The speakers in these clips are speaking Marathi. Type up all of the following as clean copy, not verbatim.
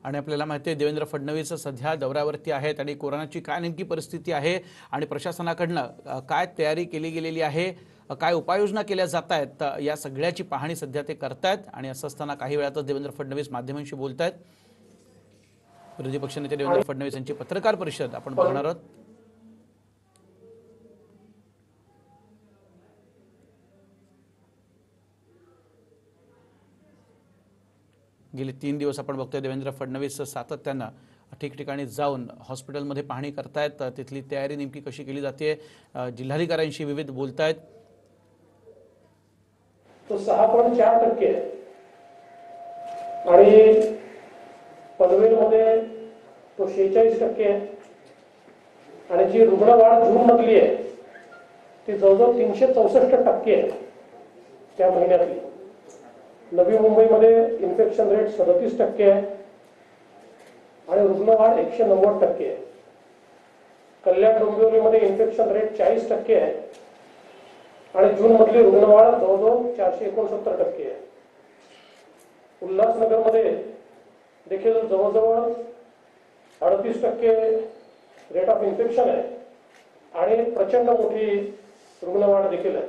आणि आपल्याला माहिती आहे देवेंद्र फडणवीस सध्या दौऱ्यावरती आहेत आणि कोरोनाची काय नेमकी परिस्थिती आहे आणि प्रशासनाकडनं काय तयारी केली गेलेली आहे, काय उपाययोजना केल्या जात आहेत, या सगळ्याची पाहणी सध्या ते करतायत। आणि असं असताना काही वेळातच देवेंद्र फडणवीस माध्यमांशी बोलतायत। विरोधी पक्षनेते देवेंद्र फडणवीस यांची पत्रकार परिषद आपण बघणार आहोत। गेले 3 दिवस आपण बघतोय देवेंद्र फडणवीस सातत्याने ठिकठिकाणी जाऊन हॉस्पिटलमध्ये पाहणी करतायत, तिथली तयारी नेमकी कशी केली जाते, जिल्हाधिकाऱ्यांशी विविध बोलतायत। तो 6.4% आणि पनवेलमध्ये तो 46% आणि जी रुग्णवाढ जून मधली आहे ती जवळजवळ 364% आहे त्या महिन्यातली। नवी मुंबईमध्ये इन्फेक्शन रेट 37% आहे आणि रुग्णवाढ 190% आहे। कल्याण डोंबिवलीमध्ये इन्फेक्शन रेट 40% आहे आणि जून मधली रुग्णवाढ जवळजवळ 469% आहे। उल्हासनगरमध्ये देखील जवळजवळ 38% रेट ऑफ इन्फेक्शन आहे आणि प्रचंड मोठी रुग्णवाढ देखील आहे।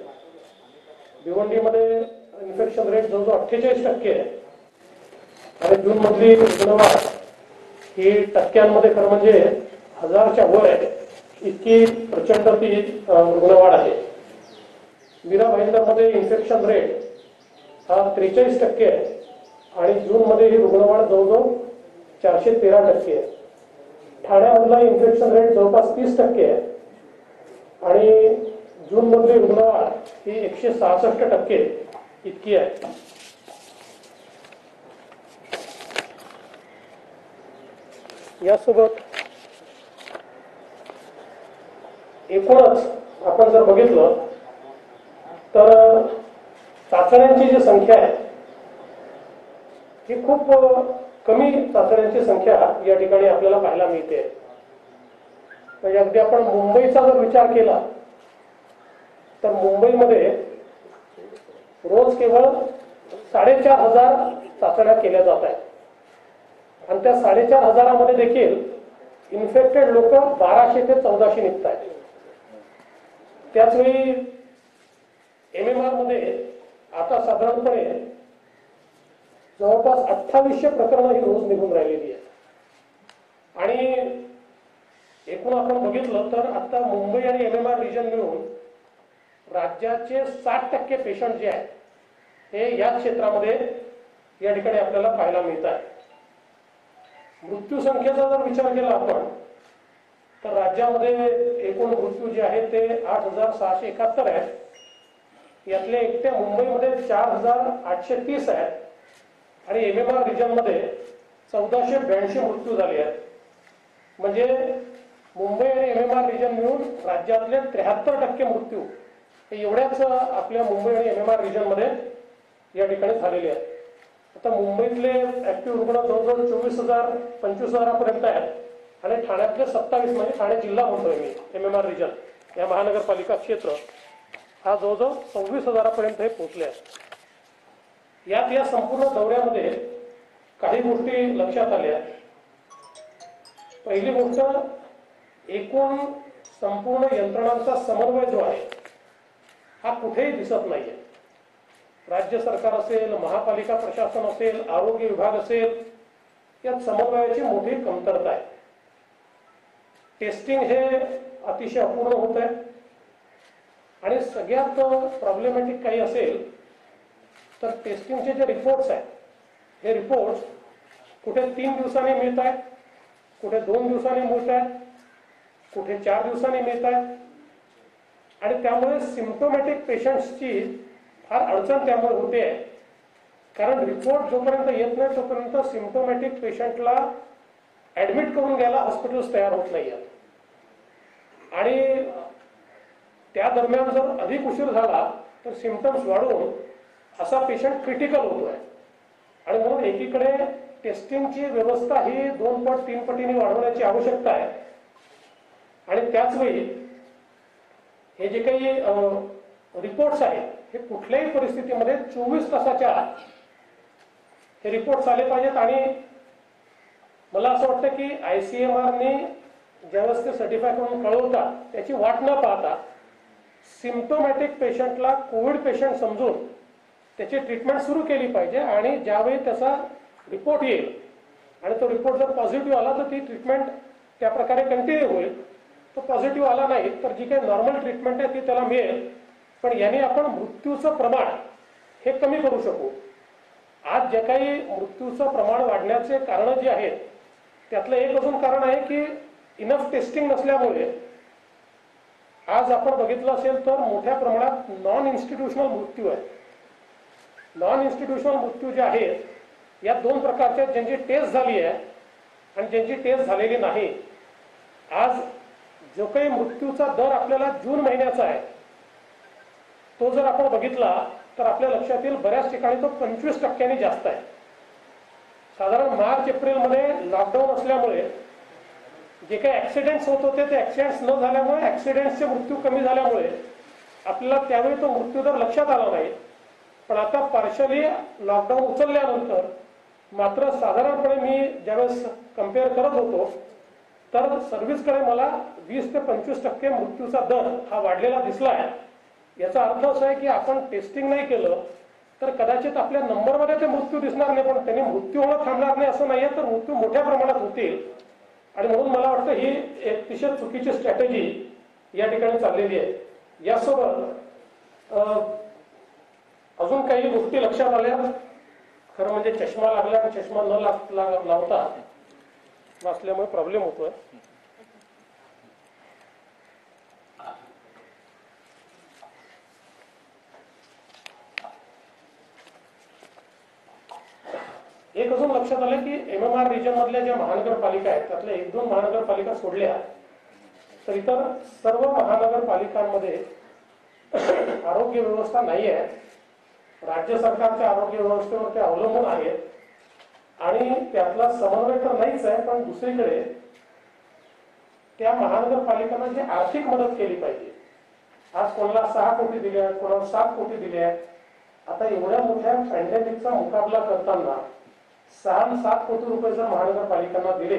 भिवंडीमध्ये इन्फेक्शन रेट जवळजवळ 48% आहे आणि जून मधली रुग्णवाढ ही टक्क्यांमध्ये खरं म्हणजे 1000च्या वर आहे, इतकी प्रचंड ती रुग्णवाढ आहे। मीरा भाईंदरमध्ये इन्फेक्शन रेट हा 43% आहे आणि जून मध्ये ही रुग्णवाढ जवळजवळ 413% आहे। ठाण्यामधला इन्फेक्शन रेट जवळपास 30% आहे आणि जून मधली रुग्णवाढ ही 166% इतकी आहे। यासोबत एकूणच आपण जर बघितलं तर चाचण्यांची जी संख्या आहे ही खूप कमी चाचण्यांची संख्या या ठिकाणी आपल्याला पाहायला मिळते। म्हणजे अगदी आपण मुंबईचा जर विचार केला तर मुंबईमध्ये रोज केवळ 4500 चाचण्या केल्या जात आहेत आणि त्या 4500 मध्ये देखील इन्फेक्टेड लोक 1200 ते 1400 निघत आहेत। त्याचवेळी MMR मध्ये आता साधारणपणे जवळपास 2800 प्रकरणं ही रोज निघून राहिलेली आहेत आणि एकूण आपण बघितलं तर आता मुंबई आणि MMR रिजन मिळून राज्याचे 60% पेशंट जे आहेत हे या क्षेत्रामध्ये या ठिकाणी आपल्याला पाहायला मिळत आहे। मृत्यू संख्येचा जर विचार केला आपण तर राज्यामध्ये एकूण मृत्यू जे आहेत ते 8671 आहेत। यातले एकट्या मुंबईमध्ये 4830 आहेत आणि MMR रिजन मध्ये 1482 मृत्यू झाले आहेत। म्हणजे मुंबई आणि MMR रिजन मिळून राज्यातले 73% मृत्यू हे एवढ्याच आपल्या मुंबई आणि MMR रिजन मध्ये या ठिकाणी झालेले आहेत। आता मुंबईतले ऍक्टिव्ह रुग्ण जवळजवळ 24,000-25,000 पर्यंत आहेत आणि ठाण्यातले 27 म्हणजे ठाणे जिल्हा म्हणतोय मी, MMR रिजन या महानगरपालिका क्षेत्र हा जवळजवळ 26,000 पर्यंत हे पोहोचले आहेत। यात या संपूर्ण दौऱ्यामध्ये काही गोष्टी लक्षात आल्या। पहिली गोष्ट, एकूण संपूर्ण यंत्रणांचा समन्वय जो आहे हा कुठेही दिसत नाहीये। राज्य सरकार असेल, महापालिका प्रशासन असेल, आरोग्य विभाग असेल, यात समन्वयाची मोठी कमतरता आहे। टेस्टिंग हे अतिशय अपूर्ण होत आहे आणि सगळ्यात प्रॉब्लेमॅटिक काही असेल तर टेस्टिंगचे जे रिपोर्ट्स आहेत हे रिपोर्ट्स कुठे 3 दिवसांनी मिळत आहेत, कुठे 2 दिवसांनी मिळत आहेत, कुठे 4 दिवसांनी मिळत आहेत आणि त्यामुळे सिम्प्टोमॅटिक पेशंट्सची फार अडचण त्यामुळे होते। कारण रिपोर्ट जोपर्यंत येत नाही तोपर्यंत सिम्प्टोमॅटिक पेशंटला ऍडमिट करून घ्यायला हॉस्पिटल्स तयार होत नाही आहेत आणि त्या दरम्यान जर अधिक उशीर झाला तर सिम्पटम्स वाढून असा पेशंट क्रिटिकल होतोय आणि म्हणून एकीकडे टेस्टिंगची व्यवस्था ही 2 पट 3 पटीने वाढवण्याची आवश्यकता आहे आणि त्याच वेळी हे जे काही रिपोर्ट्स आहेत हे कुठल्याही परिस्थितीमध्ये 24 तासाच्या आत हे रिपोर्ट्स आले पाहिजेत आणि मला असं वाटतं की ICMRने ज्यावेळेस ते सर्टिफाय करून कळवतात त्याची वाट न पाहता सिम्प्टोमॅटिक पेशंटला कोविड पेशंट समजून त्याची ट्रीटमेंट सुरू केली पाहिजे आणि ज्यावेळी त्याचा रिपोर्ट येईल आणि तो रिपोर्ट जर पॉझिटिव्ह आला तर ती ट्रीटमेंट त्या प्रकारे कंटिन्यू होईल. तो पॉझिटिव्ह आला नाही तर जी काही नॉर्मल ट्रीटमेंट आहे ती त्याला मिळेल. पण याने आपण मृत्यूचं प्रमाण हे कमी करू शकू. आज जे काही मृत्यूचं प्रमाण वाढण्याचे कारणं जी आहेत त्यातलं एक अजून कारण आहे की इनफ टेस्टिंग नसल्यामुळे आज आपण बघितलं असेल तर मोठ्या प्रमाणात नॉन इन्स्टिट्यूशनल मृत्यू आहे. नॉन इन्स्टिट्यूशनल मृत्यू जे आहेत या दोन प्रकारच्या ज्यांची टेस्ट झाली आहे आणि ज्यांची टेस्ट झालेली नाही. आज जो काही मृत्यूचा दर आपल्याला जून महिन्याचा आहे तो जर आपण बघितला तर आपल्या लक्षात येईल बऱ्याच ठिकाणी तो 25% जास्त आहे. साधारण मार्च एप्रिलमध्ये लॉकडाऊन असल्यामुळे जे काही ऍक्सिडेंट्स होत होते ते ऍक्सिडेंट्स न झाल्यामुळे ऍक्सिडेंट्सचे मृत्यू कमी झाल्यामुळे आपल्याला त्यावेळी तो मृत्यूदर लक्षात आला नाही. पण आता पार्शली लॉकडाऊन उचलल्यानंतर मात्र साधारणपणे मी ज्यावेळेस कम्पेअर करत होतो तर सर्व्हिसकडे मला 20 ते 25% मृत्यूचा दर हा वाढलेला दिसला आहे. याचा अर्थ असा आहे की आपण टेस्टिंग नाही केलं तर कदाचित आपल्या नंबरमध्ये ते मृत्यू दिसणार नाही पण त्यांनी मृत्यू होणं थांबणार नाही असं नाहीये तर मृत्यू मोठ्या प्रमाणात होतील. आणि म्हणून मला वाटतं ही एक अतिशय चुकीची स्ट्रॅटेजी या ठिकाणी चाललेली आहे. यासोबत अजून काही गोष्टी लक्षात आल्या. खरं म्हणजे चष्मा लागला की चष्मा न लावता वाचल्यामुळे प्रॉब्लेम होतोय. एक अजून लक्षात आलं की MMR रिजन मधल्या ज्या महानगरपालिका आहेत त्यातल्या 1-2 महानगरपालिका सोडल्या तर इतर सर्व महानगरपालिकांमध्ये आरोग्य व्यवस्था नाही आहे. राज्य सरकारच्या आरोग्य व्यवस्थेवर ते अवलंबून आहेत आणि त्यातला समन्वय तर नाहीच आहे. पण दुसरीकडे त्या महानगरपालिकांना जी आर्थिक मदत केली पाहिजे. आज कोणाला 6 कोटी दिले आहेत, कोणाला 7 कोटी दिले आहेत. आता एवढ्या मोठ्या पॅन्डेमिकचा मुकाबला करताना 6-7 कोटी रुपये जर महानगरपालिकांना दिले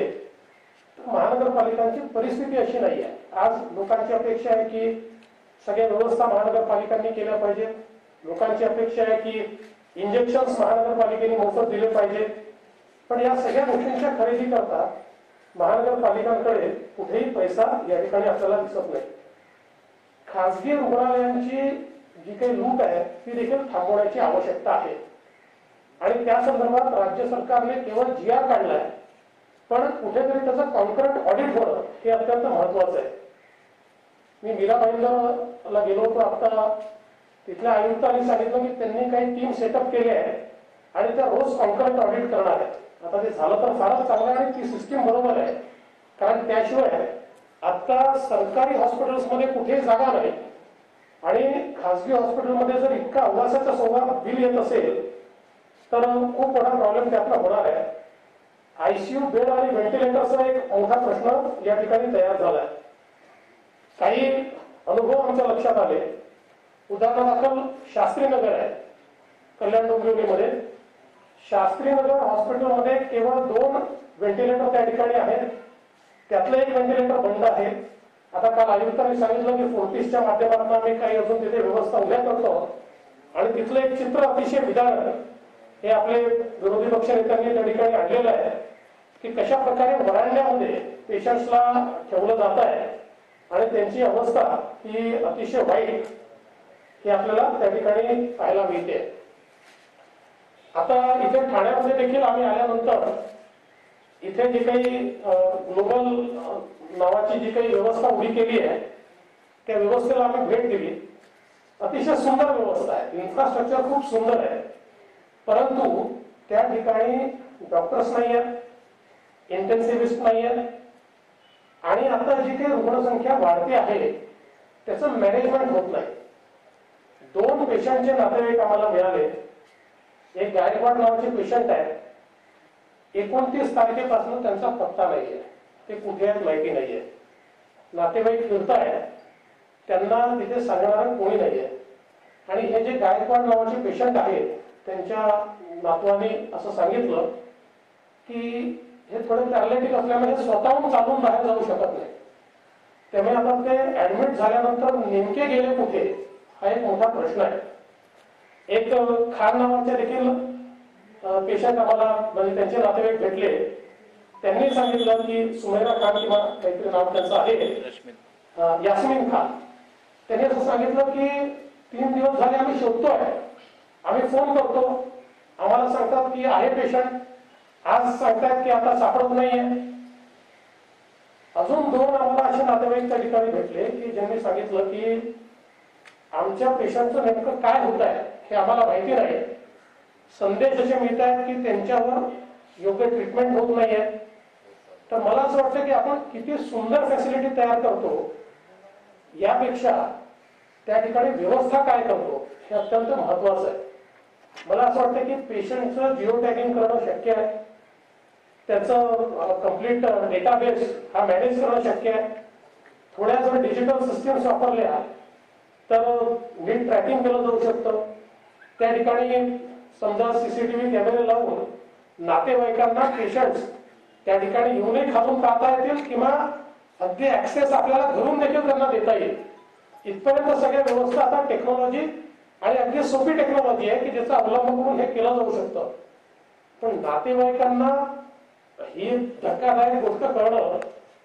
तर महानगरपालिकांची परिस्थिती अशी नाही आहे. आज लोकांची अपेक्षा आहे की सगळ्या व्यवस्था महानगरपालिकांनी केल्या पाहिजेत. लोकांची अपेक्षा आहे की इंजेक्शन्स महानगरपालिकेने मोफत दिले पाहिजेत. पण या सगळ्या गोष्टींच्या खरेदी करता महानगरपालिकांकडे कुठेही पैसा या ठिकाणी आपल्याला दिसत नाही. खासगी रुग्णालयांची जी काही लूट आहे ती देखील थांबवण्याची आवश्यकता आहे आणि त्या संदर्भात राज्य सरकारने केवळ GR काढलाय पण कुठेतरी त्याचं कॉन्क्रीट ऑडिट होणं हे अत्यंत महत्वाचं आहे. मी मीरा भाईंदरला गेलो होतो आता. तिथल्या आयुक्तांनी सांगितलं की त्यांनी काही टीम सेटअप केली आहे आणि त्या रोज कॉन्क्रीट ऑडिट करणार आहेत. आता ते झालं तर फारच चांगलं आहे आणि ती सिस्टीम बरोबर आहे कारण त्याशिवाय आता सरकारी हॉस्पिटल्समध्ये कुठेही जागा नाही आणि खासगी हॉस्पिटलमध्ये जर इतका अव्वासाचा सव्वा बिल येत असेल तर खूप मोठा प्रॉब्लेम त्यातला होणार आहे. ICU बेड आणि व्हेंटिलेटरचा एक मोठा प्रश्न या ठिकाणी तयार झाला आहे. काही अनुभव आमच्या लक्षात आले. उदाहरणादाखल शास्त्रीनगर आहे कल्याण डोंबिवलीमध्ये. शास्त्रीनगर हॉस्पिटलमध्ये केवळ 2 व्हेंटिलेटर त्या ठिकाणी आहेत. त्यातलं एक व्हेंटिलेटर बंद आहे. आता काल आयुक्तांनी सांगितलं की फोर्टिसच्या माध्यमातून आम्ही काही अजून तिथे व्यवस्था उभ्या करतो आणि तिथलं एक चित्र अतिशय विदारक हे आपले विरोधी पक्ष नेत्यांनी त्या ठिकाणी आणलेलं आहे की कशा प्रकारे वरांड्यामध्ये पेशंट्सला ठेवलं जात आहे आणि त्यांची अवस्था ही अतिशय वाईट हे आपल्याला त्या ठिकाणी पाहायला मिळते. आता इथे ठाण्यामध्ये देखील आम्ही आल्यानंतर इथे जी काही ग्लोबल नावाची जी काही व्यवस्था उभी केली आहे त्या व्यवस्थेला आम्ही भेट दिली. अतिशय सुंदर व्यवस्था आहे. इन्फ्रास्ट्रक्चर खूप सुंदर आहे परंतु त्या ठिकाणी डॉक्टर्स नाही आहेत, इंटेन्सिव्हिस्ट नाही आहेत आणि आता जी काही रुग्णसंख्या वाढते आहे त्याचं मॅनेजमेंट होत नाही. 2 पेशंटचे नातेवाईक आम्हाला मिळाले. एक गायकवाड नावाचे पेशंट आहे. 29 तारखेपासून त्यांचा पत्ता नाहीये. ते कुठे आहेत माहिती नाहीये. नातेवाईक फिरतायत त्यांना तिथे सांगणारं कोणी नाहीये. आणि हे जे गायकवाड नावाचे पेशंट आहेत त्यांच्या नातवाने असं सांगितलं की हे थोडे पॅरालिटिक असल्यामुळे स्वतःहून चालून बाहेर जाऊ शकत नाही. त्यामुळे आता ते ऍडमिट झाल्यानंतर नेमके गेले कुठे हा एक मोठा प्रश्न आहे. एक खान नावाचे देखील पेशंट आम्हाला म्हणजे त्यांचे नातेवाईक भेटले. त्यांनी सांगितलं की सुमेरा खान किंवा काहीतरी नाव त्यांचं आहे, यास्मीन खान. त्यांनी असं सांगितलं की 3 दिवस झाले आम्ही शोधतोय, आम्ही फोन करतो, आम्हाला सांगतात की आहे पेशंट, आज सांगतात की आता सापडत नाहीये. अजून 2 आम्हाला असे नातेवाईक त्या ठिकाणी भेटले की ज्यांनी सांगितलं की आमच्या पेशंटचं नेमकं काय होत आहे हे आम्हाला माहिती नाही. संदेश असे मिळत आहेत की त्यांच्यावर योग्य ट्रीटमेंट होत नाहीये. तर मला असं वाटतं की आपण किती सुंदर फॅसिलिटी तयार करतो यापेक्षा त्या ठिकाणी व्यवस्था काय करतो हे अत्यंत महत्वाचं आहे. मला असं वाटतं की पेशंटचं जिओ टॅगिंग करणं शक्य आहे, त्याचं कम्प्लीट डेटाबेस हा मॅनेज करणं शक्य आहे. थोड्या जर डिजिटल सिस्टीम्स वापरल्या तर नीट ट्रॅकिंग केलं जाऊ शकतं. त्या ठिकाणी समजा सीसीटीव्ही कॅमेरे लावून नातेवाईकांना पेशंट्स त्या ठिकाणी येऊनही खालून पाहता येतील किंवा अगदी ऍक्सेस आपल्याला घरून देखील त्यांना देता येईल. इथपर्यंत सगळ्या व्यवस्था आता टेक्नॉलॉजी आणि अगदी सोपी टेक्नॉलॉजी आहे की ज्याचा अवलंब करून हे केलं जाऊ शकतं. पण नातेवाईकांना ही धक्कादायक गोष्ट कळणं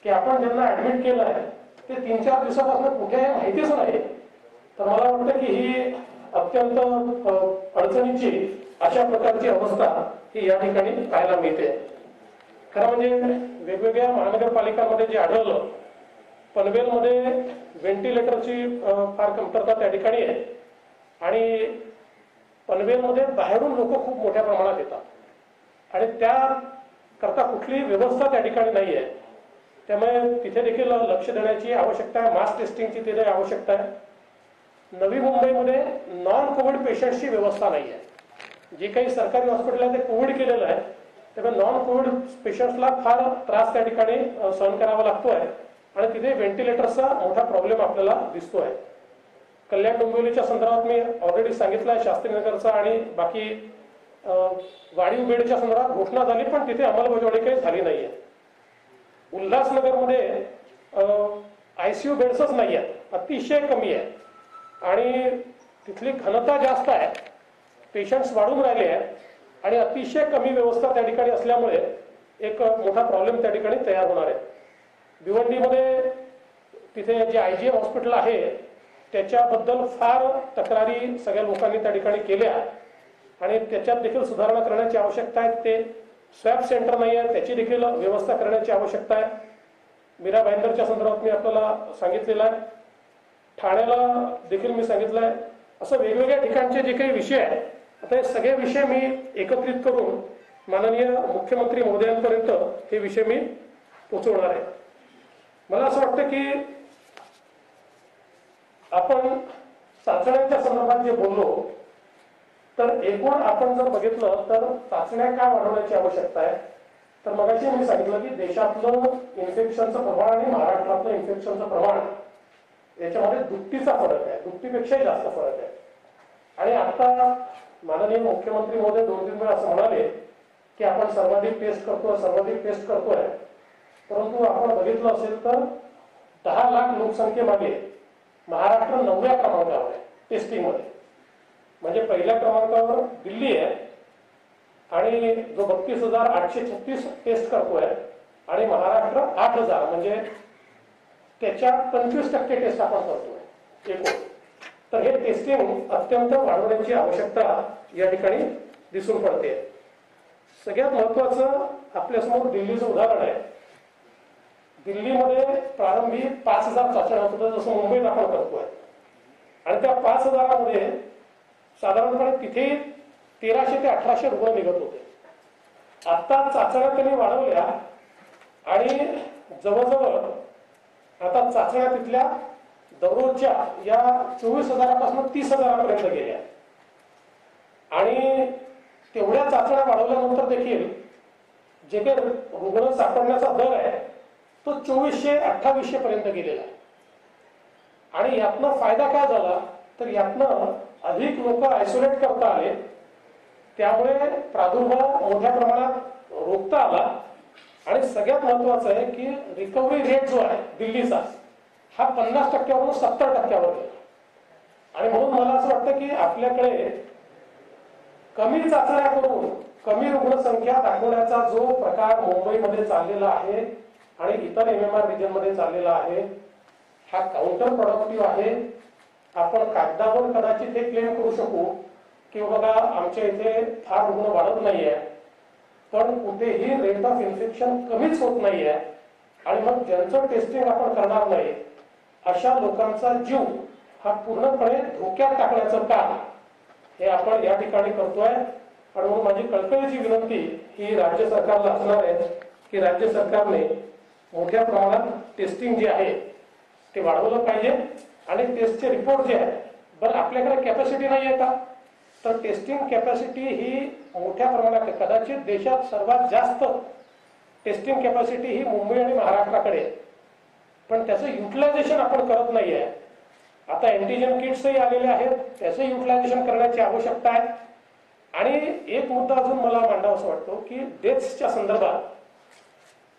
की आपण ज्यांना ऍडमिट केलं आहे ते 3-4 दिवसापासून कुठे आहे माहितीच नाही. तर मला वाटतं की ही अत्यंत अडचणीची अशा प्रकारची अवस्था ही या ठिकाणी पाहायला मिळते. खरं म्हणजे वेगवेगळ्या महानगरपालिकांमध्ये जे आढळलं, पनवेलमध्ये व्हेंटिलेटरची फार कमतरता त्या ठिकाणी आहे आणि पनवेलमध्ये बाहेरून लोक खूप मोठ्या प्रमाणात येतात आणि त्या करता कुठलीही व्यवस्था त्या ठिकाणी नाही आहे. त्यामुळे तिथे देखील लक्ष देण्याची आवश्यकता आहे, मास टेस्टिंगची तिथे आवश्यकता आहे. नवी मुंबईमध्ये नॉन कोविड पेशंटची व्यवस्था नाही आहे. जे काही सरकारी हॉस्पिटल आहे ते कोविड केलेलं आहे, त्यामुळे नॉन कोविड पेशंट्सला फार त्रास त्या ठिकाणी सहन करावा लागतोय आणि तिथे व्हेंटिलेटरचा मोठा प्रॉब्लेम आपल्याला दिसतोय. कल्याण डोंबिवलीच्या संदर्भात मी ऑलरेडी सांगितलं आहे, शास्त्रीनगरचा आणि बाकी वाढीव बेडच्या संदर्भात घोषणा झाली पण तिथे अंमलबजावणी काही झाली नाहीये. उल्हासनगरमध्ये ICU बेड्सच नाही आहेत, अतिशय कमी आहे आणि तिथली घनता जास्त आहे, पेशंट्स वाढून राहिले आहेत आणि अतिशय कमी व्यवस्था त्या ठिकाणी असल्यामुळे एक मोठा प्रॉब्लेम त्या ठिकाणी तयार होणार आहे. भिवंडीमध्ये तिथे जे IGM हॉस्पिटल आहे त्याच्याबद्दल फार तक्रारी सगळ्या लोकांनी त्या ठिकाणी केल्या आणि त्याच्यात देखील सुधारणा करण्याची आवश्यकता आहे. ते स्वॅब सेंटर नाही आहे, त्याची देखील व्यवस्था करण्याची आवश्यकता आहे. मीरा भाईंदरच्या संदर्भात मी आपल्याला सांगितलेलं आहे, ठाण्याला देखील मी सांगितलं आहे. असं वेगवेगळ्या ठिकाणचे जे काही विषय आहेत, आता हे सगळे विषय मी एकत्रित करून माननीय मुख्यमंत्री महोदयांपर्यंत हे विषय मी पोहोचवणार आहे. मला असं वाटतं की आपण चाचण्यांच्या संदर्भात जे बोललो तर एकूण आपण जर बघितलं तर चाचण्या का वाढवण्याची आवश्यकता आहे, तर मगाशी मी सांगितलं की देशातलं इन्फेक्शनचं प्रमाण आणि महाराष्ट्रातलं इन्फेक्शनचं प्रमाण याच्यामध्ये दुपटीचा फरक आहे, दुपटीपेक्षाही जास्त फरक आहे. आणि आता माननीय मुख्यमंत्री महोदय 2-3 वेळा असं म्हणाले की आपण सर्वाधिक टेस्ट करतोय, परंतु आपण बघितलं असेल तर 10 लाख लोकसंख्येमागे महाराष्ट्र 9व्या क्रमांकावर आहे टेस्टिंग मध्ये. म्हणजे पहिल्या क्रमांकावर दिल्ली आहे आणि जो 32,836 टेस्ट करतोय आणि महाराष्ट्र 8,000 म्हणजे त्याच्या 25% टेस्ट आपण करतोय एकूण. तर हे टेस्टिंग अत्यंत वाढवण्याची आवश्यकता या ठिकाणी दिसून पडते. सगळ्यात महत्वाचं आपल्यासमोर दिल्लीचं उदाहरण आहे. दिल्लीमध्ये प्रारंभी 5,000 चाचण्या होत होत्या, जसं मुंबईत आपण करतोय आणि त्या 5,000मध्ये साधारणपणे तिथे 1300 ते 1800 रुग्ण निघत होते. आता चाचण्या त्यांनी वाढवल्या आणि जवळजवळ आता चाचण्या तिथल्या दररोजच्या या 24,000पासून 30,000पर्यंत गेल्या आणि तेवढ्या चाचण्या वाढवल्यानंतर देखील जे काही रुग्ण सापडण्याचा दर आहे तो 2400-2800 पर्यंत गेलेला आहे. आणि यातनं फायदा काय झाला तर यातनं अधिक लोक आयसोलेट करता आले, त्यामुळे प्रादुर्भाव मोठ्या प्रमाणात रोखता आला आणि सगळ्यात महत्वाचं आहे की रिकव्हरी रेट जो आहे दिल्लीचा हा 50% 70% गेला. आणि म्हणून मला असं वाटतं की आपल्याकडे कमी चाचण्या करून कमी रुग्णसंख्या दाखवण्याचा जो प्रकार मुंबईमध्ये चाललेला आहे आणि इतर MMR रिजनमध्ये चाललेला आहे हा काउंटर प्रोडक्टिव्ह आहे. आपण कागदावर कदाचित हे क्लेम करू शकू की बघा आमच्या इथे फार रुग्ण वाढत नाहीये, पण कुठेही रेट ऑफ इन्फेक्शन कमीच होत नाहीये. आणि मग ज्यांचं टेस्टिंग आपण करणार नाही अशा लोकांचा जीव हा पूर्णपणे धोक्यात टाकण्याचं काम हे आपण या ठिकाणी करतोय. आणि म्हणून माझी कळकळीची विनंती ही राज्य सरकारला असणार आहे की राज्य सरकारने मोठ्या प्रमाणात टेस्टिंग जे आहे ते वाढवलं पाहिजे. आणि टेस्टचे रिपोर्ट जे आहे, बरं आपल्याकडे कॅपॅसिटी नाही आहे का, तर टेस्टिंग कॅपॅसिटी ही मोठ्या प्रमाणात कदाचित देशात सर्वात जास्त टेस्टिंग कॅपॅसिटी ही मुंबई आणि महाराष्ट्राकडे आहे, पण त्याचं युटिलायझेशन आपण करत नाही आहे. आता अँटीजन किट्सही आलेले आहेत, त्याचं युटिलायझेशन करण्याची आवश्यकता आहे. आणि एक मुद्दा अजून मला मांडावासा वाटतो की डेथ्सच्या संदर्भात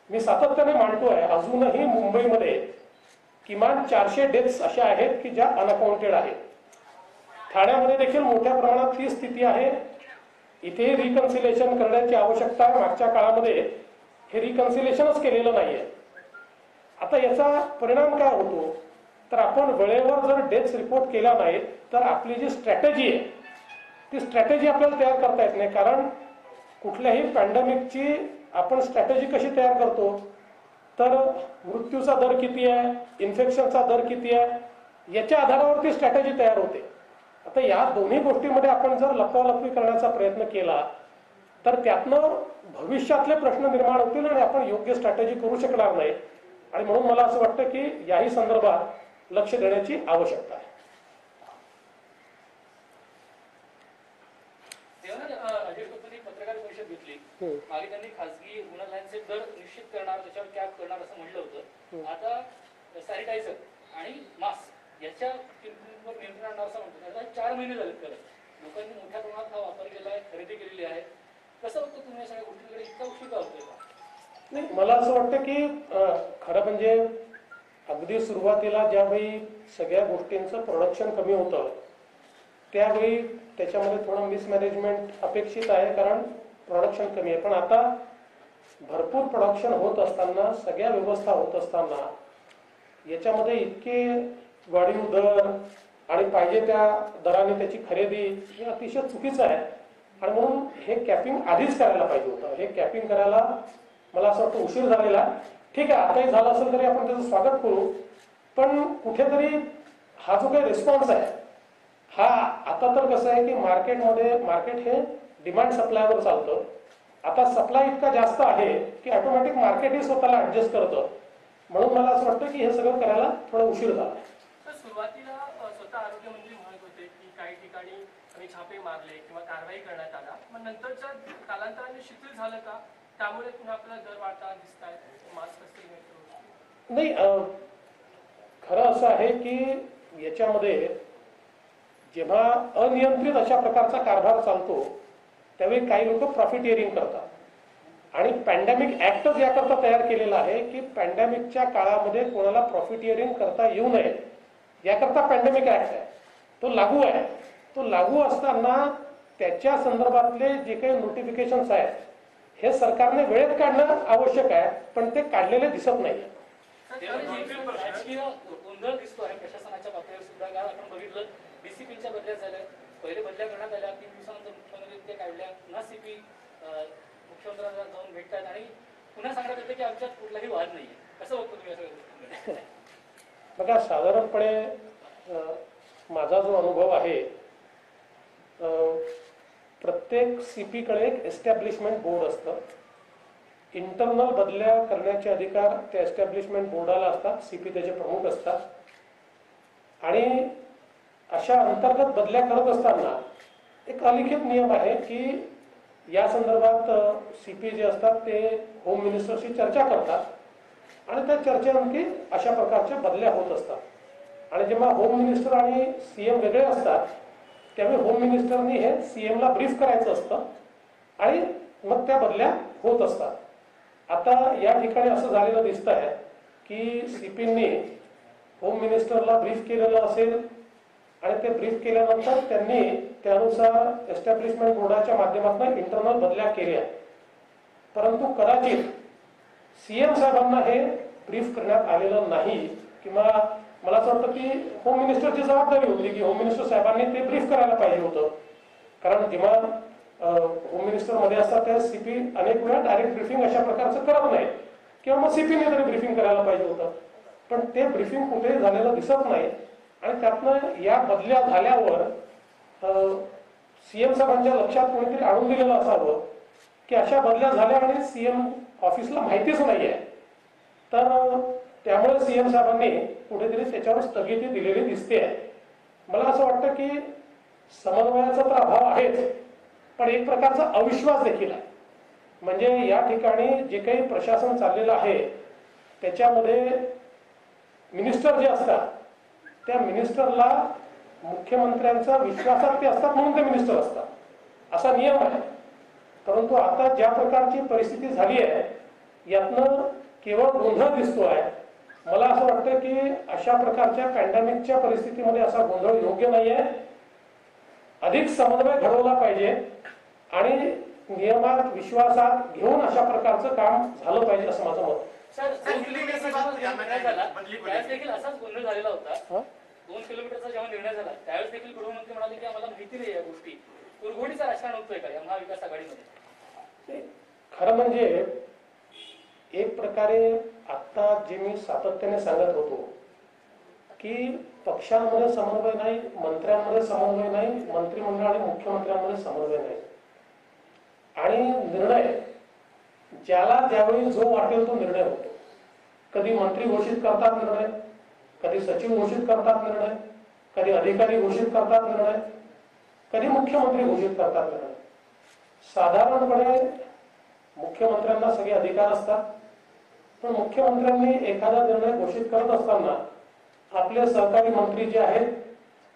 मी सातत्याने मांडतोय, अजूनही मुंबईमध्ये किमान 400 डेथ्स अशा आहेत की ज्या अनअकाउंटेड आहेत. ठाण्यामध्ये देखील मोठ्या प्रमाणात ती स्थिती आहे. इथे रिकन्सिलेशन करण्याची आवश्यकता आहे. मागच्या काळामध्ये हे रिकन्सिलेशनच केलेलं नाहीये. आता याचा परिणाम काय होतो, तर आपण वेळेवर जर डेथ्स रिपोर्ट केल्या नाहीत तर आपली जी स्ट्रॅटेजी आहे ती स्ट्रॅटेजी आपल्याला तयार करता येत नाही. कारण कुठल्याही पॅन्डेमिकची आपण स्ट्रॅटेजी कशी तयार करतो, तर मृत्यूचा दर किती आहे, इन्फेक्शनचा दर किती आहे याच्या आधारावरती स्ट्रॅटेजी तयार होते. आता या दोन्ही गोष्टींमध्ये आपण जर लपवालपवी करण्याचा प्रयत्न केला तर त्यातनं भविष्यातले प्रश्न निर्माण होतील आणि आपण योग्य स्ट्रॅटेजी करू शकणार नाही. आणि म्हणून मला असं वाटतं की याही संदर्भात लक्ष देण्याची आवश्यकता आहे. राजेश टोपेंनी पत्रकार परिषद घेतली, मागे त्यांनी खासगी रुग्णालयांचे दर निश्चित करणार, त्याच्यावर कॅप करणार असं म्हटलं होतं. आता सॅनिटायझर आणि मास्क याच्या किमतींवर नियंत्रण आणणार असं म्हणतो. आता 4 महिने झालेत करत, लोकांनी मोठ्या प्रमाणात हा वापर केला आहे, खरेदी केलेली आहे. कसं होतं तुम्ही या सगळ्या गोष्टींकडे इतका उशीर का होतोय का? नाही, मला असं वाटतं की खरं म्हणजे अगदी सुरुवातीला ज्यावेळी सगळ्या गोष्टींचं प्रोडक्शन कमी होतं त्यावेळी त्याच्यामध्ये थोडं मिसमॅनेजमेंट अपेक्षित आहे, कारण प्रोडक्शन कमी आहे. पण आता भरपूर प्रोडक्शन होत असताना, सगळ्या व्यवस्था होत असताना याच्यामध्ये इतके वाढीव दर आणि पाहिजे त्या दराने त्याची खरेदी हे अतिशय चुकीचं आहे. आणि म्हणून हे कॅपिंग आधीच करायला पाहिजे होतं. हे कॅपिंग करायला मला असं वाटतं उशीर झालेला. ठीक आहे, आताही झालं असेल तरी आपण त्याचं स्वागत करू, पण कुठेतरी हा जो काही रिस्पॉन्स आहे हा आता तर कसं आहे की मार्केट हे डिमांड सप्लायवर चालतं. आता सप्लाय इतका जास्त आहे की ऑटोमॅटिक मार्केटही स्वतःला ऍडजस्ट करतं. म्हणून मला असं वाटतं की हे सगळं करायला थोडा उशीर झाला. सुरुवातीला स्वतः आरोग्यमंत्री म्हणत होते की काही ठिकाणी आम्ही छापे मारले किंवा कारवाई करण्यात आला, मग नंतरच्या कालांतराने शिथिल झालं का? त्यामुळे पुन्हा आपल्याला दर वाढताना दिसत आहेत मास्क असतील. नाही, खरं असं आहे की याच्यामध्ये जेव्हा अनियंत्रित अशा प्रकारचा कारभार चालतो त्यावेळी काही लोक प्रॉफिटिअरिंग करतात. आणि पॅन्डेमिक ऍक्टच याकरता तयार केलेला आहे की पॅन्डेमिकच्या काळामध्ये कोणाला प्रॉफिटिअरिंग करता येऊ नये याकरता पॅन्डेमिक ऍक्ट आहे, तो लागू आहे. तो लागू असताना त्याच्या संदर्भातले जे काही नोटिफिकेशन्स आहेत हे सरकारने वेळेत काढणं आवश्यक आहे, पण ते काढलेले दिसत नाही. राजकीय गोंधळ दिसतो आहे प्रशासनाच्या पातळीवर सुद्धा. कारण आपण बघितलं डीसीपीच्या बदल्या झाल्या, पहिले बदल्या करण्यात आल्या, 3 दिवसानंतर मुख्यमंत्री ते काढल्या, पुन्हा सीपी मुख्यमंत्र्यांना जाऊन भेटतात आणि पुन्हा सांगण्यात येतं की आमच्यात कुठलाही वाद नाहीये. कसं बघतो तुम्ही असं? बघा, साधारणपणे माझा जो अनुभव आहे, प्रत्येक सीपीकडे एक एस्टॅब्लिशमेंट बोर्ड असतं. इंटरनल बदल्या करण्याचे अधिकार त्या एस्टॅब्लिशमेंट बोर्डाला असतात, सीपी त्याचे प्रमुख असतात. आणि अशा अंतर्गत बदल्या करत असताना एक अलिखित नियम आहे की या संदर्भात सीपी जे असतात ते होम मिनिस्टरशी चर्चा करतात आणि त्या चर्चेनंतर अशा प्रकारच्या बदल्या होत असतात. आणि जेव्हा होम मिनिस्टर आणि सीएम वेगळे असतात त्यावेळी होम मिनिस्टरनी हे सीएमला ब्रीफ करायचं असतं आणि मग त्या बदल्या होत असतात. आता या ठिकाणी असं झालेलं दिसत आहे की सीपींनी होम मिनिस्टरला ब्रीफ केलेलं असेल आणि ते ब्रीफ केल्यानंतर त्यांनी त्यानुसार एस्टॅब्लिशमेंट बोर्डाच्या माध्यमातून इंटरनल बदल्या केल्या, परंतु कदाचित सीएम साहेबांना हे ब्रीफ करण्यात आलेलं नाही किंवा मला असं वाटतं की होम मिनिस्टरची जबाबदारी होती की होम मिनिस्टर साहेबांनी ते ब्रीफ करायला पाहिजे होतं, कारण जेव्हा होम मिनिस्टर मध्ये असतात त्या सीपी अनेक वेळा डायरेक्ट ब्रीफिंग अशा प्रकारचं करत नाही किंवा मग सीपीने तरी ब्रीफिंग करायला पाहिजे होतं, पण ते ब्रीफिंग कुठेही झालेलं दिसत नाही. आणि त्यातनं या बदल्या झाल्यावर सीएम साहेबांच्या लक्षात कोणीतरी आणून दिलेलं असावं की अशा बदल्या झाल्या आणि सीएम ऑफिसला माहितीच नाही आहे, तर त्यामुळे सीएम साहेबांनी कुठेतरी त्याच्यावर स्थगिती दिलेली दिसते आहे. मला असं वाटतं की समन्वयाचा तर अभाव आहेच, पण एक प्रकारचा अविश्वास देखील आहे. म्हणजे या ठिकाणी जे काही प्रशासन चाललेलं आहे त्याच्यामध्ये मिनिस्टर जे असतात त्या मिनिस्टरला मुख्यमंत्र्यांचा विश्वासात ते असतात म्हणून ते मिनिस्टर असतात असा नियम आहे. परंतु आता ज्या प्रकारची परिस्थिती झाली आहे यातनं केवळ गोंधळ दिसतो आहे. मला असं वाटतं की अशा प्रकारच्या पॅन्डेमिकच्या परिस्थितीमध्ये असा गोंधळ योग्य नाही आहे. अधिक समन्वय घडवला पाहिजे आणि नियमात विश्वासात घेऊन अशा प्रकारचं काम झालं पाहिजे असं माझं मत. सर 2 किलोमीटरचा जेव्हा निर्णय झाला त्यावेळेस देखील असाच गोंधळ झालेला होता. 2 किलोमीटरचा जेव्हा निर्णय झाला त्यावेळेस देखील गृहमंत्री म्हणाले की आम्हाला माहिती नाही या गोष्टी. कुरघोडीचं राजकारण होतोय का या महाविकास आघाडीमध्ये? खरं म्हणजे एक प्रकारे आता जे मी सातत्याने सांगत होतो की पक्षांमध्ये समन्वय नाही, मंत्र्यांमध्ये समन्वय नाही, मंत्रिमंडळ आणि मुख्यमंत्र्यांमध्ये समन्वय नाही आणि निर्णय ज्याला ज्यावेळी जो वाटेल तो निर्णय होतो. कधी मंत्री घोषित करतात निर्णय, कधी सचिव घोषित करतात निर्णय, कधी अधिकारी घोषित करतात निर्णय, कधी मुख्यमंत्री घोषित करतात निर्णय. साधारणपणे मुख्यमंत्र्यांना सगळे अधिकार असतात, पण मुख्यमंत्र्यांनी एखादा निर्णय घोषित करत असताना आपले सहकारी मंत्री जे आहेत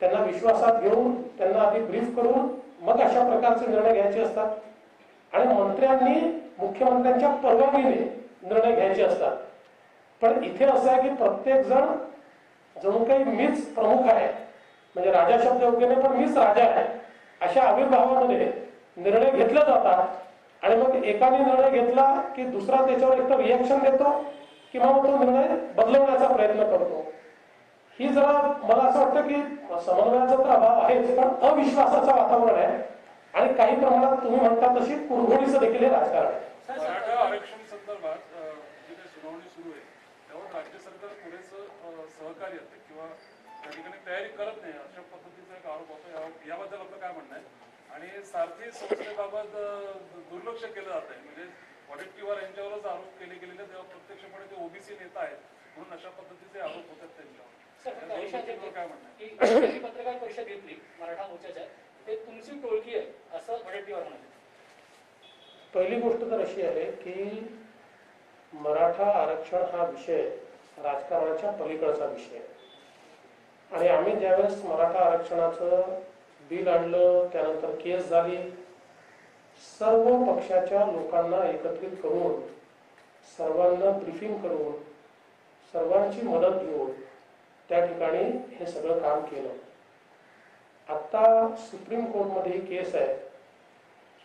त्यांना विश्वासात घेऊन त्यांना आधी ब्रीफ करून मग अशा प्रकारचे निर्णय घ्यायचे असतात आणि मंत्र्यांनी मुख्यमंत्र्यांच्या परवानगीने निर्णय घ्यायचे असतात. पण इथे असं आहे की प्रत्येक जण जणू काही मीच प्रमुख आहे, म्हणजे राजा शब्द योग्य नाही पण मीच राजा आहे अशा आविर्भावामध्ये निर्णय घेतले जातात आणि मग एकाने निर्णय घेतला की दुसरा त्याच्यावर एक तर रिॲक्शन देतो किंवा मग तो निर्णय बदलवण्याचा प्रयत्न करतो. ही जरा मला असं वाटतं की समन्वयाचा तर अभाव आहेच, पण अविश्वासाचं वातावरण आहे आणि काही प्रमाणात तुम्ही म्हणता तशी कुरघोडीचं देखील हे राजकारण आहे. मराठा आरक्षण संदर्भात जी काही सुनावणी सुरू आहे त्यावर राज्य सरकार पुरेसं सहकार्य किंवा त्या ठिकाणी तयारी करत नाही अशा पद्धतीचा एक आरोप होतो. याबद्दल आपलं काय म्हणणं आहे? आणि सारथी संस्थेबाबत दुर्लक्ष केलं जात आहे, म्हणजे वडेट्टीवार यांच्यावरच आरोप केले गेलेले तेव्हा प्रत्यक्षपणे ते ओबीसी नेता आहेत म्हणून अशा पद्धतीचे आरोप होतात त्यांच्यावर. काय म्हणणं? पत्रकार परिषद घेतली मराठा मोर्चाच्या, ते तुमची टोळकी आहे असं वडेट्टीवार म्हणाले. पहिली गोष्ट तर अशी आहे की मराठा आरक्षण हा विषय राजकारणाच्या पलीकडचा विषय आहे आणि आम्ही ज्यावेळेस मराठा आरक्षणाचं बिल आणलं त्यानंतर केस झाली, सर्व पक्षाच्या लोकांना एकत्रित करून सर्वांना ब्रीफिंग करून सर्वांची मदत घेऊन त्या ठिकाणी हे सगळं काम केलं. आता सुप्रीम कोर्टमध्ये ही केस आहे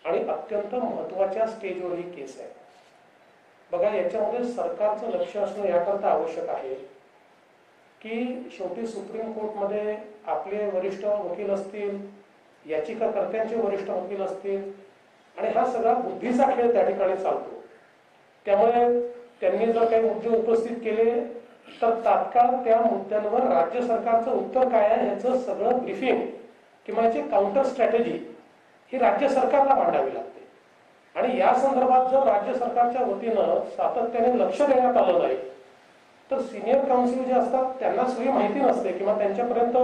आणि अत्यंत महत्वाच्या स्टेजवर ही केस आहे. बघा, याच्यामध्ये सरकारचं लक्ष असणं याकरता आवश्यक आहे की शेवटी सुप्रीम कोर्टमध्ये आपले वरिष्ठ वकील असतील, याचिकाकर्त्यांचे वरिष्ठ वकील असतील आणि हा सगळा बुद्धीचा खेळ त्या ठिकाणी चालतो. त्यामुळे त्यांनी जर काही मुद्दे उपस्थित केले तर तात्काळ त्या मुद्द्यांवर राज्य सरकारचं उत्तर काय आहे ह्याचं सगळं ब्रीफिंग किंवा याची काउंटर स्ट्रॅटेजी ही राज्य सरकारला मांडावी लागते. आणि या संदर्भात जर राज्य सरकारच्या वतीनं सातत्याने लक्ष देण्यात आलं नाही तर सिनियर काउन्सिल जे असतात त्यांना सगळी माहिती नसते किंवा त्यांच्यापर्यंत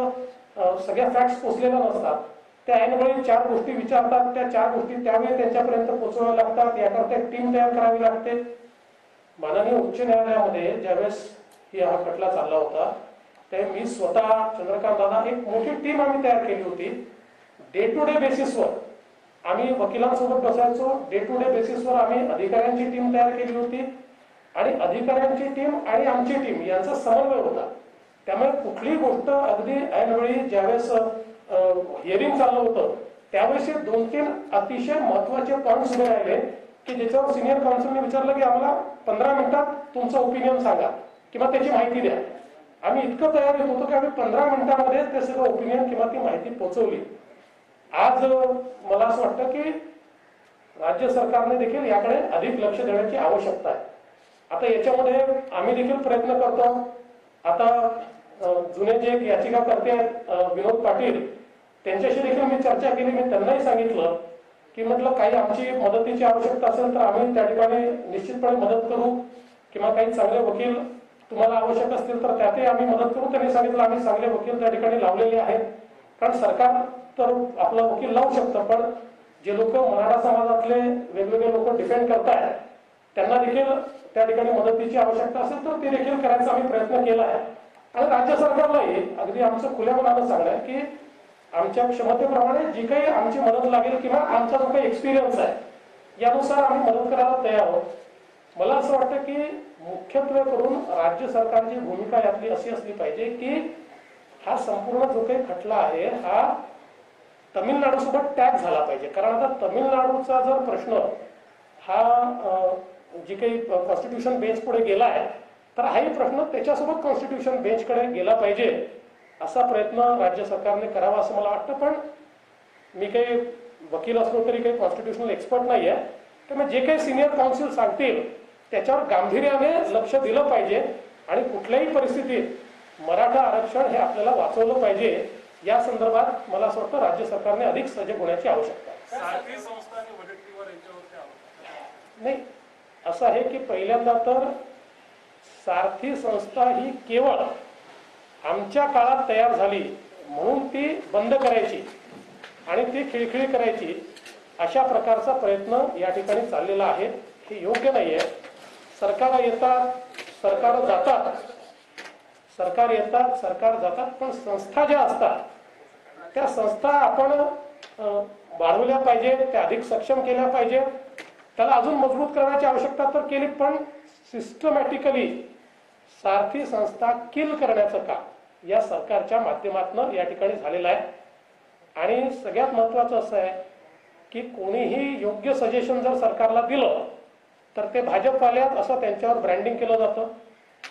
सगळ्या फॅक्ट्स पोचलेल्या नसतात. त्या ऐनवेळी 4 गोष्टी विचारतात, त्या 4 गोष्टी त्यावेळी त्यांच्यापर्यंत पोचवाव्या लागतात. याकरता एक टीम तयार करावी लागते. माननीय उच्च न्यायालयामध्ये ज्यावेळेस हा खटला चालला होता त्यावेळी मी स्वतः चंद्रकांत दादा एक मोठी टीम आम्ही तयार केली होती. डे टू डे बेसिसवर आम्ही वकिलांसोबत बसायचो, डे टू डे बेसिसवर आम्ही अधिकाऱ्यांची टीम तयार केली होती आणि अधिकाऱ्यांची टीम आणि आमची टीम यांचा समन्वय होता. त्यामुळे कुठलीही गोष्ट अगदी ऐनवेळी ज्यावेळेस हिअरिंग चाललं होतं त्यावेळेस 2-3 अतिशय महत्वाचे पॉईंट्स उभे राहिले की ज्याच्यावर सिनियर काउन्सिलने विचारलं की आम्हाला 15 मिनिटात तुमचं ओपिनियन सांगा किंवा त्याची माहिती द्या. आम्ही इतकं तयार येत होतो की आम्ही 15 मिनिटांमध्ये ते सगळं ओपिनियन किंवा ती माहिती पोहोचवली. आज मला असं वाटतं की राज्य सरकारने देखील याकडे अधिक लक्ष देण्याची आवश्यकता आहे. आता याच्यामध्ये आम्ही देखील प्रयत्न करतो. आता जुने जे याचिकाकर्ते आहेत विनोद पाटील त्यांच्याशी देखील मी चर्चा केली. मी त्यांनाही सांगितलं की म्हटलं काही आमची मदतीची आवश्यकता असेल तर आम्ही त्या ठिकाणी निश्चितपणे मदत करू किंवा काही चांगले वकील तुम्हाला आवश्यक असतील तर त्यातही आम्ही मदत करू. त्यांनी सांगितलं आम्ही चांगले वकील त्या ठिकाणी लावलेले आहेत. कारण सरकार तर आपला वकील लावू शकतं पण जे लोक मराठा समाजातले वेगवेगळे लोक डिफेंड करतायत त्यांना देखील त्या ठिकाणी मदतीची आवश्यकता असेल तर ते देखील करायचा आम्ही प्रयत्न केला आहे. आणि राज्य सरकारलाही अगदी आमचं खुल्या मनानं सांगणं आहे की आमच्या क्षमतेप्रमाणे जी काही आमची मदत लागेल किंवा आमचा जो काही एक्सपिरियन्स आहे यानुसार आम्ही मदत करायला तयार आहोत. मला असं वाटतं की मुख्यत्वे करून राज्य सरकारची भूमिका यातली अशी असली पाहिजे की हा संपूर्ण जो काही खटला आहे हा तमिळनाडूसोबत टॅग झाला पाहिजे. कारण आता तमिळनाडूचा जर प्रश्न हा जी काही कॉन्स्टिट्यूशन बेंच पुढे गेला आहे तर हाही प्रश्न त्याच्यासोबत कॉन्स्टिट्यूशन बेंचकडे गेला पाहिजे असा प्रयत्न राज्य सरकारने करावा असं मला वाटतं. पण मी काही वकील असलो तरी काही कॉन्स्टिट्यूशनल एक्सपर्ट नाही आहे. त्यामुळे जे काही सिनियर काउन्सिल सांगतील त्याच्यावर गांभीर्याने लक्ष दिलं पाहिजे आणि कुठल्याही परिस्थितीत मराठा आरक्षण हे आपल्याला वाचवलं पाहिजे. या संदर्भात मला असं वाटतं राज्य सरकारने अधिक सजग होण्याची आवश्यकता आहे. सारथी संस्था आणि वडेट्टीवार यांच्यावरती आरोप नाही असं आहे की पहिल्यांदा तर सारथी संस्था ही केवळ आमच्या काळात तयार झाली म्हणून ती बंद करायची आणि ती खिळखिळी करायची अशा प्रकारचा प्रयत्न या ठिकाणी चाललेला आहे. हे योग्य नाही आहे. सरकार येतात सरकार जातात सरकार येतात सरकार जातात पण संस्था ज्या असतात त्या संस्था आपण वाढवल्या पाहिजे, त्या अधिक सक्षम केल्या पाहिजे, त्याला अजून मजबूत करण्याची आवश्यकता तर केली. पण सिस्टमॅटिकली सारथी संस्था किल करण्याचं काम या सरकारच्या माध्यमातून या ठिकाणी झालेलं आहे. आणि सगळ्यात महत्वाचं असं आहे की कोणीही योग्य सजेशन जर सरकारला दिलं तर ते भाजपवाल्यात असं त्यांच्यावर ब्रँडिंग केलं जातं.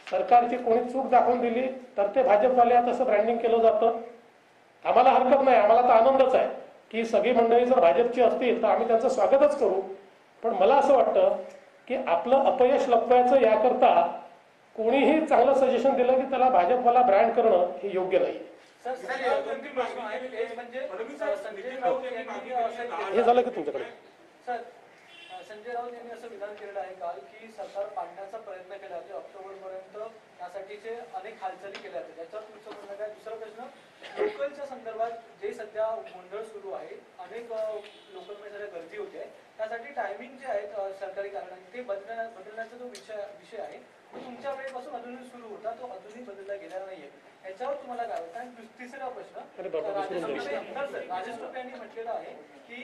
सरकारची कोणी चूक दाखवून दिली तर ते भाजपवाल्यात असं ब्रँडिंग केलं जातं. आम्हाला हरकत नाही, आम्हाला तर आनंदच आहे की सगळी मंडळी जर भाजपची असतील तर आम्ही त्यांचं स्वागतच करू. पण मला असं वाटतं की आपलं अपयश लपवायचं याकरता कोणीही चांगलं सजेशन दिलं की त्याला भाजपवाला ब्रँड करणं हे योग्य नाही. हे झालं की तुमच्याकडे संजय राऊत यांनी असं विधान केलेलं आहे काल की सरकार पाडण्याचा प्रयत्न केला जातो ऑक्टोबरपर्यंत यासाठीचे अनेक हालचाली केल्या जातात. याच्यावर तुमचं म्हणणं काय? दुसरा प्रश्न लोकलच्या संदर्भात जे सध्या गोंधळ सुरू आहे, अनेक लोकलमध्ये सध्या गर्दी होते त्यासाठी टायमिंग जे आहेत सरकारी कारणाने ते बदलण्याचा जो विषय आहे तो तुमच्या वेळेपासून अजूनही सुरू होता, तो अजूनही बदलला गेला नाहीये. याच्यावर तुम्हाला काय वाटतं? आणि तिसरा प्रश्न राजेश टोपे यांनी म्हटलेलं आहे की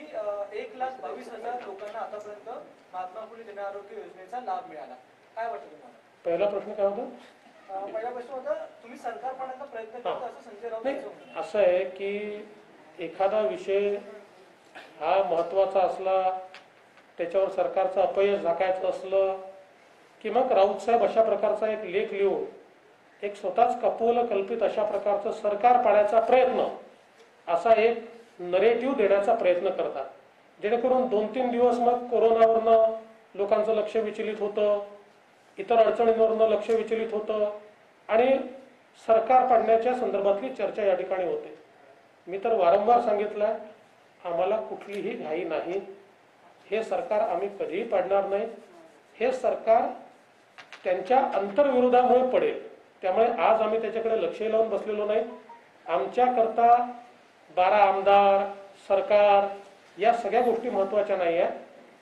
1,22,000 लोकांना आतापर्यंत महात्मा फुले जन आरोग्य योजनेचा लाभ मिळाला. काय वाटतं तुम्हाला? पहिला प्रश्न काय होता? पहिला प्रश्न होता तुम्ही सरकार पाडण्याचा प्रयत्न करता असं संजय राऊत यांचं म्हणणं आहे. असं आहे की एखादा विषय हा महत्वाचा असला त्याच्यावर सरकारचं अपयश झाकायचं असलं की मग राऊत साहेब अशा प्रकारचा एक लेख लिहून एक स्वतःच कपोल कल्पित अशा प्रकारचं सरकार पाडायचा प्रयत्न असा एक नरेटिव्ह देण्याचा प्रयत्न करतात. जेणेकरून 2-3 दिवस मग कोरोनावरनं लोकांचं लक्ष विचलित होतं, इतर अडचणींवरनं लक्ष विचलित होतं आणि सरकार पाडण्याच्या संदर्भातली चर्चा या ठिकाणी होते. मी तर वारंवार सांगितलं आम्हाला कुठलीही घाई नाही. हे सरकार आम्ही कधीही पाडणार नाही. हे सरकार त्यांच्या अंतर्विरोधामुळे पडेल. त्यामुळे आज आम्ही त्याच्याकडे लक्ष लावून बसलेलो नाही. आमच्याकरता 12 आमदार सरकार या सगळ्या गोष्टी महत्वाच्या नाही आहेत.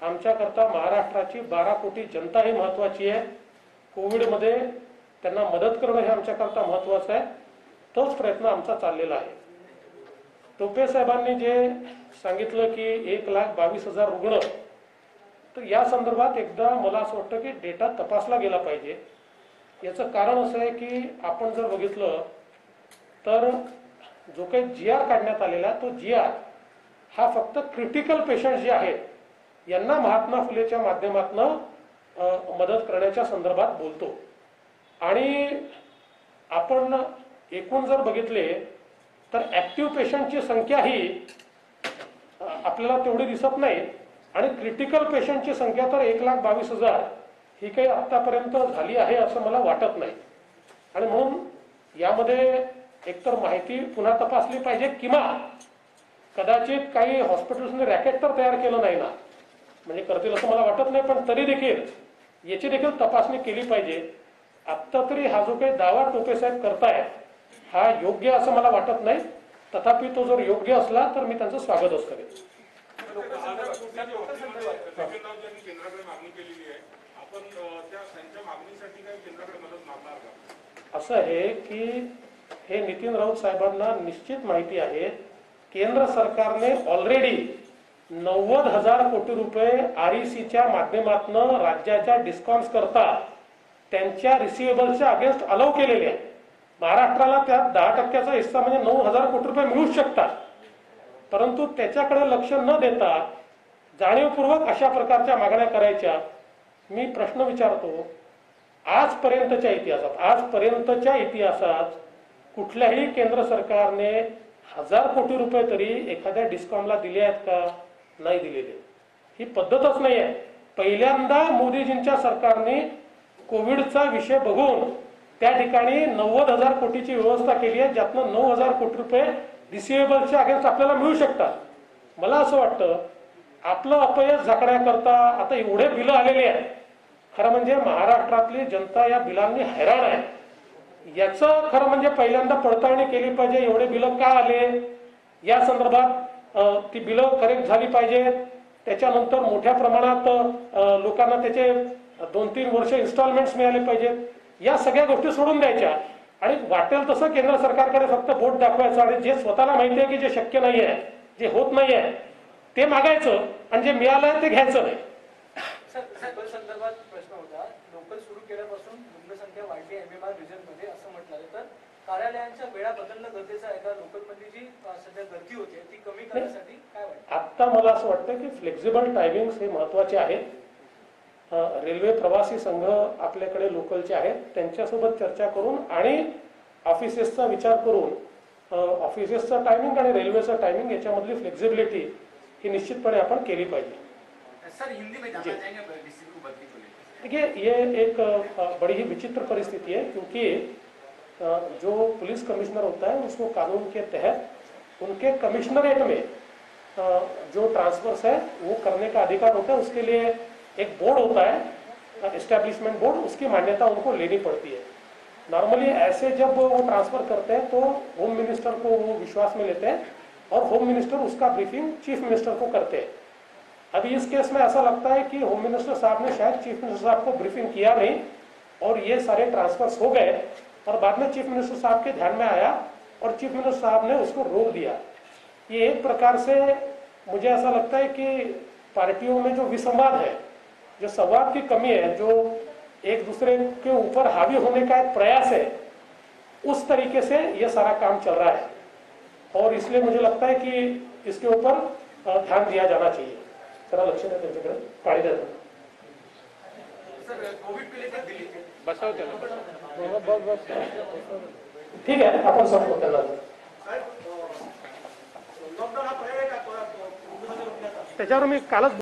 आमच्याकरता महाराष्ट्राची 12 कोटी जनता ही महत्वाची आहे. कोविडमध्ये त्यांना मदत करणं हे आमच्याकरता महत्वाचं आहे. तोच प्रयत्न आमचा चाललेला आहे. टोपे साहेबांनी जे सांगितलं की 1,22,000 रुग्ण, तर या संदर्भात एकदा मला असं वाटतं की डेटा तपासला गेला पाहिजे. याचं कारण असं आहे की आपण जर बघितलं तर जो काही GR काढण्यात आलेला तो GR हा फक्त क्रिटिकल पेशंट जे आहेत यांना महात्मा फुलेच्या माध्यमातून मदत करण्याच्या संदर्भात बोलतो. आणि आपण एकूण जर बघितले तर ऍक्टिव्ह पेशंटची संख्या ही आपल्याला तेवढी दिसत नाही आणि क्रिटिकल पेशंटची संख्या तर 1,22,000 ही काही आतापर्यंत झाली आहे असं मला वाटत नाही. आणि म्हणून यामध्ये एकतर माहिती पुन्हा तपासली पाहिजे किंवा कदाचित काही हॉस्पिटल्सने रॅकेट तर तयार केलं नाही ना, म्हणजे करतील असं मला वाटत नाही, पण तरी देखील याची देखील तपासणी केली पाहिजे. आत्ता तरी हा जो काही दावा टोपे साहेब करतायत हा योग्य असं मला वाटत नाही. तथापि तो जर योग्य असला तर मी त्यांचं स्वागतच करेन. असं आहे की हे नितीन राऊत साहेबांना निश्चित माहिती आहे. केंद्र सरकारने ऑलरेडी 90,000 कोटी रुपये RECच्या माध्यमातून राज्याच्या डिस्कॉम्स करता त्यांच्या रिसिवेबल्सच्या अगेन्स्ट अलाव केलेले आहे. महाराष्ट्राला त्यात 10% हिस्सा म्हणजे 9,000 कोटी रुपये मिळू शकतात. परंतु त्याच्याकडे लक्ष न देता जाणीवपूर्वक अशा प्रकारच्या मागण्या करायच्या. मी प्रश्न विचारतो, आजपर्यंतच्या इतिहासात कुठल्याही केंद्र सरकारने 1,000 कोटी रुपये तरी एखाद्या डिस्कॉमला दिले आहेत का? नाही दिलेले. ही पद्धतच नाही आहे. पहिल्यांदा मोदीजींच्या सरकारने कोविडचा विषय बघून त्या ठिकाणी 90,000 कोटीची व्यवस्था केली आहे, ज्यातनं 9,000 कोटी रुपये रिसिवेबलच्या अगेन्स्ट आपल्याला मिळू शकतात. मला असं वाटतं आपलं अपयश झाकण्याकरता आता एवढे बिलं आलेले आहेत. खरं म्हणजे महाराष्ट्रातली जनता या बिलांनी हैराण आहे. याचं खरं म्हणजे पहिल्यांदा पडताळणी केली पाहिजे. एवढे बिलं का आले या संदर्भात ती बिलं करेक्ट झाली पाहिजेत. त्याच्यानंतर मोठ्या प्रमाणात लोकांना त्याचे 2-3 वर्ष इन्स्टॉलमेंट्स मिळाले पाहिजेत. या सगळ्या गोष्टी सोडून द्यायच्या आणि वाटेल तसं केंद्र सरकारकडे फक्त बोट दाखवायचं आणि जे स्वतःला माहिती आहे की जे शक्य नाही आहे, जे होत नाही आहे ते मागायचं आणि जे मिळालं ते घ्यायचं नाही. लोकल संदर्भात प्रश्न होता. लोकल सुरू केल्यापासून रुग्णसंख्या वाढली MMR रिजन मध्ये असं म्हटलं तर कार्यालयांच्या वेळा बदलणं गरजेचं आहे का? लोकल मध्ये जी सध्या गर्दी होते ती कमी करण्यासाठी काय वाटतं? आता मला असं वाटतं की फ्लेक्झिबल टायमिंग्स हे महत्वाचे आहेत. रेल्वे प्रवासी संघ आपल्याकडे लोकलचे आहेत, त्यांच्यासोबत चर्चा करून आणि ऑफिसेसचा विचार करून ऑफिसेसचा टायमिंग आणि रेल्वेचा टायमिंग याच्यामधली फ्लेक्झिबिलिटी ही निश्चितपणे आपण केली पाहिजे. सर हिंदी में जाना चाहेंगे डीसी को बदली को लेकर? देखिए ये एक बड़ी ही विचित्र परिस्थिति है क्योंकि जो पुलिस कमिश्नर होता है उसको कानून के तहत उनके कमिश्नरेट में जो ट्रांसफर्स है वो करने का अधिकार होता है. उसके लिए एक बोर्ड होता है एस्टेब्लिशमेंट बोर्ड, उसकी मान्यता उनको लेनी पड़ती है. नॉर्मली ऐसे जब वो ट्रांसफर करते हैं तो होम मिनिस्टर को वो विश्वास में लेते हैं और होम मिनिस्टर उसका ब्रीफिंग चीफ मिनिस्टर को करते हैं. अभी इस केस में ऐसा लगता है कि होम मिनिस्टर साहब ने शायद चीफ मिनिस्टर साहब को ब्रीफिंग किया नहीं और ये सारे ट्रांसफर्स हो गए और बाद में चीफ मिनिस्टर साहब के ध्यान में आया और चीफ मिनिस्टर साहब ने उसको रोक दिया. ये एक प्रकार से मुझे ऐसा लगता है कि पार्टियों में जो विसंवाद है, जो संवाद की कमी है, जो एक दूसरे के ऊपर हावी होने का एक प्रयास है, उस तरीके से ये सारा काम चल रहा है और इसलिए मुझे लगता है कि इसके ऊपर ध्यान दिया जाना चाहिए. जरा लक्ष द्या त्यांच्याकडे. पाणी द्या. सर कोविड को लेकर दिल्ली ठीक आहे, आपण संपू त्यांना. लॉकडाउन हा पर्याय का त्याच्यावर मी कालच